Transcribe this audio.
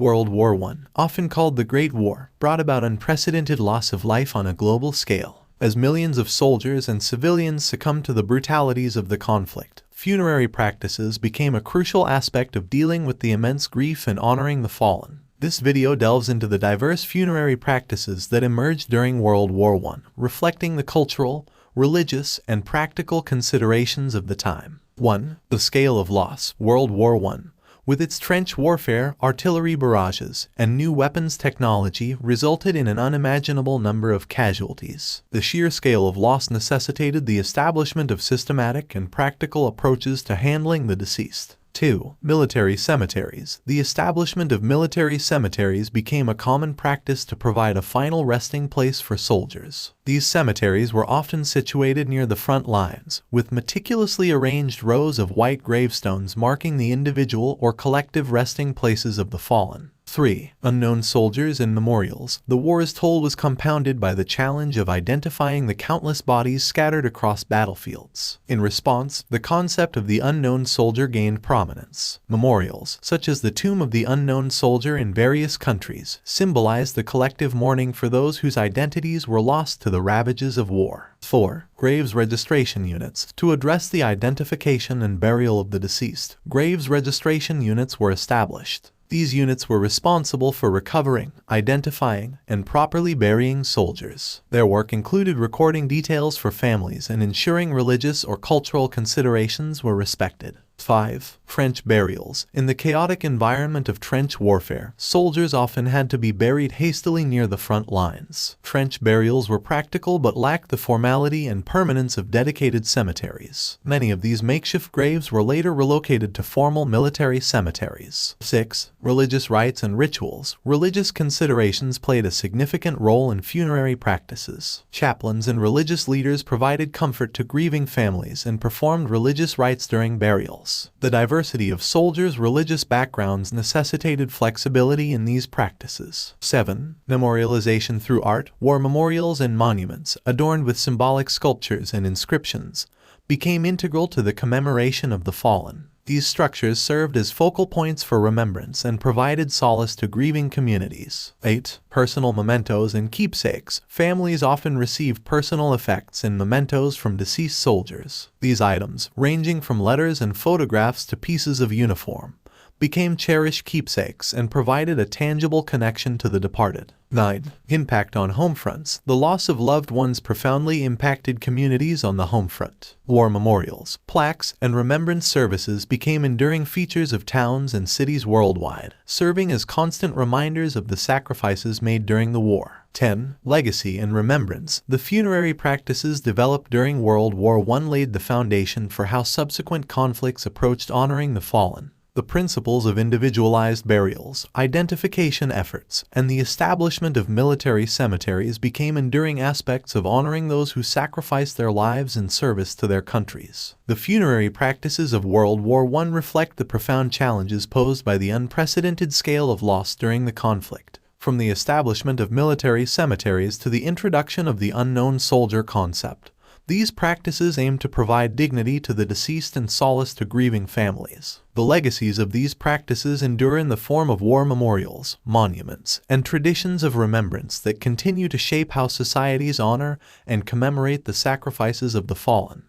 World War I, often called the Great War, brought about unprecedented loss of life on a global scale. As millions of soldiers and civilians succumbed to the brutalities of the conflict, funerary practices became a crucial aspect of dealing with the immense grief and honoring the fallen. This video delves into the diverse funerary practices that emerged during World War I, reflecting the cultural, religious, and practical considerations of the time. 1. The scale of loss. World War I, with its trench warfare, artillery barrages, and new weapons technology, resulted in an unimaginable number of casualties. The sheer scale of loss necessitated the establishment of systematic and practical approaches to handling the deceased. 2. Military cemeteries. The establishment of military cemeteries became a common practice to provide a final resting place for soldiers. These cemeteries were often situated near the front lines, with meticulously arranged rows of white gravestones marking the individual or collective resting places of the fallen. 3. Unknown soldiers and memorials. The war's toll was compounded by the challenge of identifying the countless bodies scattered across battlefields. In response, the concept of the unknown soldier gained prominence. Memorials, such as the Tomb of the Unknown Soldier in various countries, symbolized the collective mourning for those whose identities were lost to the ravages of war. 4. Graves registration units. To address the identification and burial of the deceased, graves registration units were established. These units were responsible for recovering, identifying, and properly burying soldiers. Their work included recording details for families and ensuring religious or cultural considerations were respected. 5. Trench burials. In the chaotic environment of trench warfare, soldiers often had to be buried hastily near the front lines. Trench burials were practical but lacked the formality and permanence of dedicated cemeteries. Many of these makeshift graves were later relocated to formal military cemeteries. 6. Religious rites and rituals. Religious considerations played a significant role in funerary practices. Chaplains and religious leaders provided comfort to grieving families and performed religious rites during burials. The diversity of soldiers' religious backgrounds necessitated flexibility in these practices. 7. Memorialization through art. War memorials and monuments, adorned with symbolic sculptures and inscriptions, became integral to the commemoration of the fallen. These structures served as focal points for remembrance and provided solace to grieving communities. 8. Personal mementos and keepsakes. Families often received personal effects and mementos from deceased soldiers. These items, ranging from letters and photographs to pieces of uniform, became cherished keepsakes and provided a tangible connection to the departed. 9. Impact on home fronts. The loss of loved ones profoundly impacted communities on the home front. War memorials, plaques, and remembrance services became enduring features of towns and cities worldwide, serving as constant reminders of the sacrifices made during the war. 10. Legacy and remembrance. The funerary practices developed during World War I laid the foundation for how subsequent conflicts approached honoring the fallen. The principles of individualized burials, identification efforts, and the establishment of military cemeteries became enduring aspects of honoring those who sacrificed their lives in service to their countries. The funerary practices of World War I reflect the profound challenges posed by the unprecedented scale of loss during the conflict. From the establishment of military cemeteries to the introduction of the unknown soldier concept, these practices aim to provide dignity to the deceased and solace to grieving families. The legacies of these practices endure in the form of war memorials, monuments, and traditions of remembrance that continue to shape how societies honor and commemorate the sacrifices of the fallen.